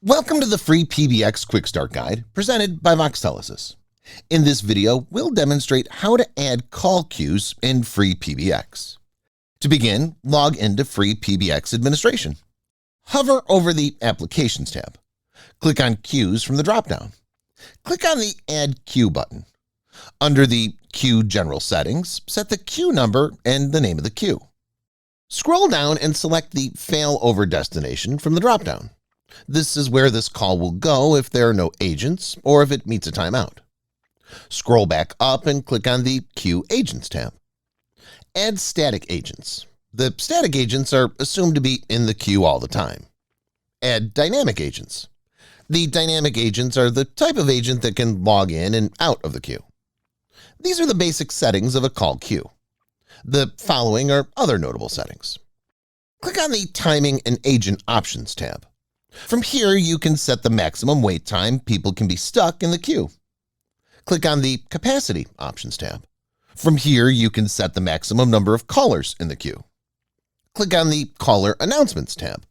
Welcome to the FreePBX Quick Start Guide presented by Voxtelesys. In this video, we'll demonstrate how to add call queues in FreePBX. To begin, log into FreePBX administration. Hover over the Applications tab. Click on Queues from the dropdown. Click on the Add Queue button. Under the Queue General Settings, set the queue number and the name of the queue. Scroll down and select the Failover destination from the dropdown. This is where this call will go if there are no agents or if it meets a timeout. Scroll back up and click on the Queue Agents tab. Add static agents. The static agents are assumed to be in the queue all the time. Add dynamic agents. The dynamic agents are the type of agent that can log in and out of the queue. These are the basic settings of a call queue. The following are other notable settings. Click on the Timing and Agent Options tab. From here, you can set the maximum wait time people can be stuck in the queue. Click on the Capacity Options tab. From here, you can set the maximum number of callers in the queue. Click on the Caller Announcements tab.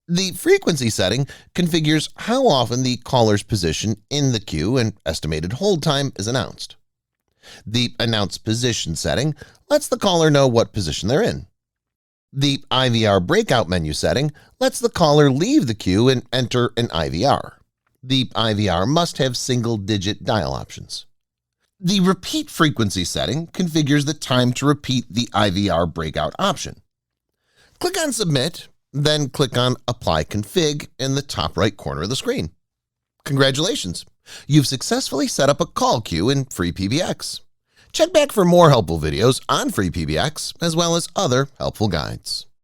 The frequency setting configures how often the caller's position in the queue and estimated hold time is announced. The Announce Position setting lets the caller know what position they're in. The IVR breakout menu setting lets the caller leave the queue and enter an IVR. The IVR must have single-digit dial options. The repeat frequency setting configures the time to repeat the IVR breakout option. Click on Submit, then click on Apply Config in the top right corner of the screen. Congratulations! You've successfully set up a call queue in FreePBX. Check back for more helpful videos on FreePBX as well as other helpful guides.